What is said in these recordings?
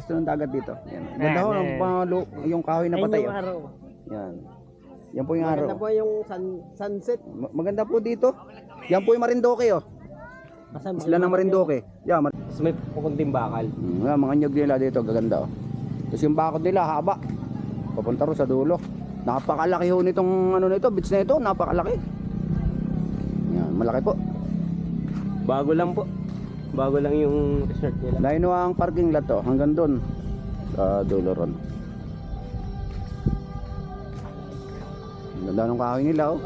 pwesto ng dagat dito. Yan. Ganda ho, yung kahoy na patay. Oh. Yan. Yan po yung araw. Maganda po yung sunset. Maganda po dito. Yan po yung Marindoque oh. Isla ng Marindoque. Yan. Tapos may pukunting bakal. Yan, mga nyog nila dito, gaganda oh. Tapos yung bakod nila, haba. Papunta ro sa dulo. Napakalaki ho nitong ano nito, beach na ito, napakalaki. Yan, malaki po. Bago lang po. Bago lang yung resort nila. Lain ho ang parking lot to, hanggang doon sa dulo ron. Ganda ng kahoy nila oh.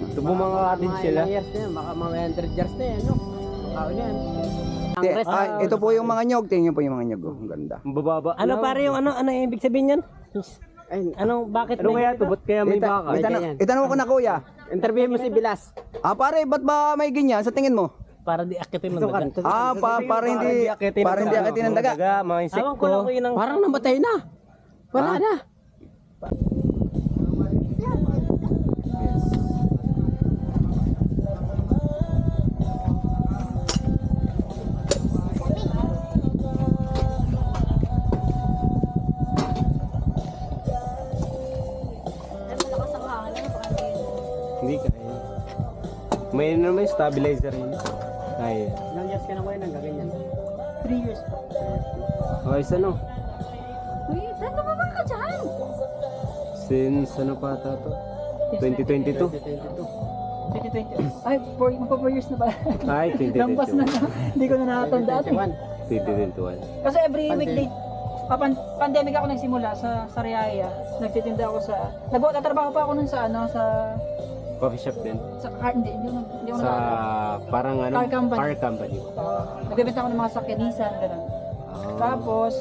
Ito po mga cottage sila. Years na yan, baka mga 100 years na yan, no? Ang kahoy na yan. Ito po yung mga nyog, tingnan po yung mga nyog oh. Ang ganda. Ang bababa. Ano pare yung ano yung ibig sabihin yan? Ay, Anong bakit ano kaya ito? Ba't kaya may baka? Itanong ko na kuya. Interviewin mo si Bilas. Pare, ba't ba may ganyan sa tingin mo? para di akitin ng daga? Para hindi akitin ng daga. Mga Awan ko lang ko yun ang... Parang namatay na. Wala na. Hindi kaya. May stabilizer yun. Kaya. Ilang years ka na ko yun ang gaganyan? 3 years po. Okay, ano? Uy, saan naman ka dyan? Since ano pa ata to? 2022? 2020. Ay, 4 years na ba? Ay, 2022. Lampas na. Hindi ko na nakatandaan. 2021. Kasi every weekday, pandemic ako nagsimula sa Sariaya. Nagtitinda ako sa... Nagtatrabaho pa ako nun sa ano, sa... Coffee shop din? Sa car, hindi ako Sa parang ano? Car company. Car company. Nagbebenta ako ng mga sakyanisan, gano'n. Tapos,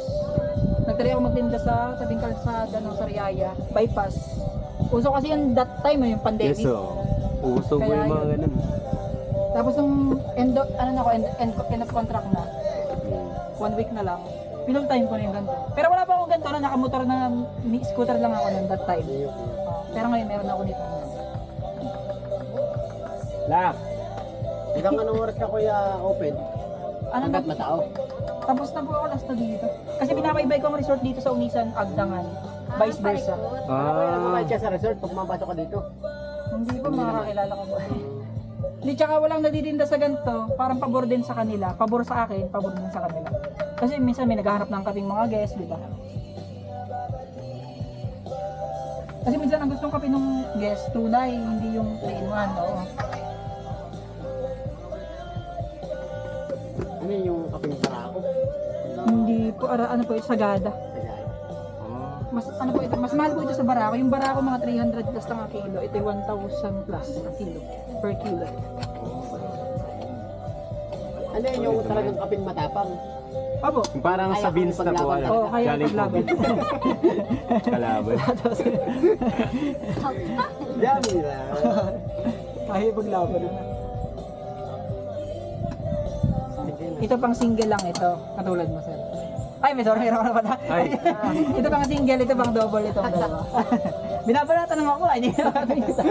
nagtari ako magtinda sa tabing kalsada ng Sariaya, bypass. Uso kasi yung that time, yung pandemic. Yes, so. Uso mo Kaya yung mga yun. ganun. Tapos nung end of contract na, 1 week na lang, pinul time ko na yung ganito. Pero wala pa akong ganito na nakamotor na scooter lang ako nun that time. Pero ngayon meron ako nito. Lak! Ilang anong oras ka kuya open? Ano na? Matao? Tapos na po ako last na dito. Kasi pinapaybay ko ang resort dito sa Unisan, Agdangan. Vice versa. Mabait siya sa resort pag mapasok ka dito. Hindi po makakakilala ko ba? Hindi, tsaka walang naditinda sa ganito, parang pabor din sa kanila. Pabor sa akin, pabor din sa kanila. Kasi minsan may naghahanap ng kaping mga guest, di ba? Kasi minsan ang gustong kape ng guest, tunay, hindi yung 3-in-1, oo. Ano yung kaping sarako? Hindi po, ano po, sagada. Mas ano po ito, mas mahal po ito sa Barako. Yung Barako mga 300 plus lang ang kilo. Ito yung 1,000 plus ang kilo, per kilo. Ano yung talagang kaping matapang? Opo. Parang sa beans na po. Oo, kaya paglaban. Kalaban. Dami na. Kaya paglaban. Ito pang single lang ito, katulad mo sir. Ay, may sorry na pala. Ay. Ito pang single, ito pang double, ito pang dalawa. Binabalatan naman ako, hindi na makakita.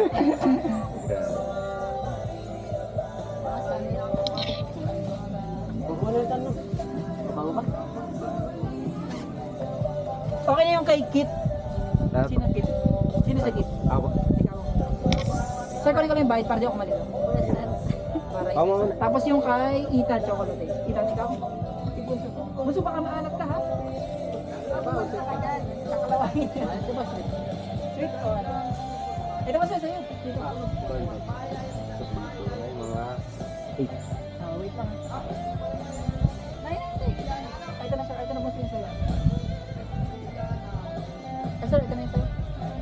Okay na yung kay Kit. Sino Kit? Sino sa Kit? Ako. Ikaw. Sir, kunin ko lang yung bayad para di ako malito. Para tapos yung kay Ethan Chocolate. Ethan, ikaw? Gusto baka maanak ka ha? Kakalawangin. Sweet o ano? Ito ba sa'yo? Dito. Mga 8. Wait lang. Ito na sir, ito na po sa'yo. Sir, ito na yung sa'yo.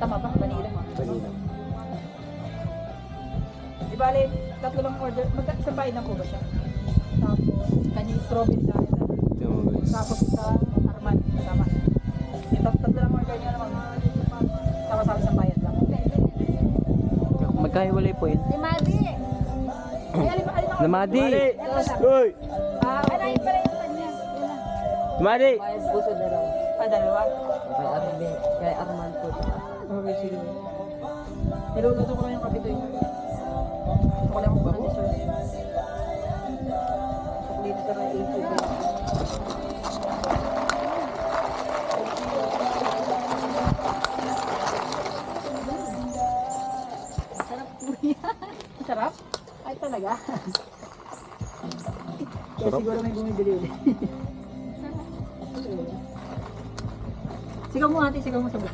Tama ba? Vanilla mo? Vanilla. Di bale, 3 lang order. Isang bayad lang po ba siya? Tapos, kanya strawberry tayo. Tapos isang arman. Tama. Ito, 3 lang order niya naman. Sama-sama isang bayad lang. Magkahiwalay po yun. Limadi! Ay, alin ako? Lamadi! Uy! Ano yung pala yung kanya? Lamadi! Puso dalawa. Dalawa? Kay Arman po. Okay, sige. Niluluto ko lang yung kapito yun. Ako lang ako ng dessert. Dito sa may 8. Kaya siguro may bumibili ulit. Sigaw mo ate, sigaw mo sa vlog.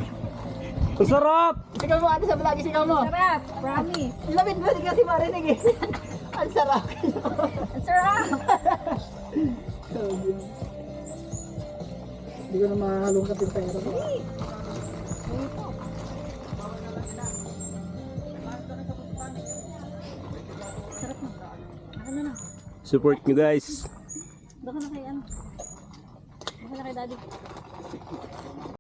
Sarap! Sigaw mo ate sa vlog, sigaw mo. Sarap. Promise. Lapit mo, hindi kasi marinig eh. Ang sarap. Ang sarap. Hindi ko na mahalungkat yung pera ko. Sarap na. Ano na? Support nyo guys.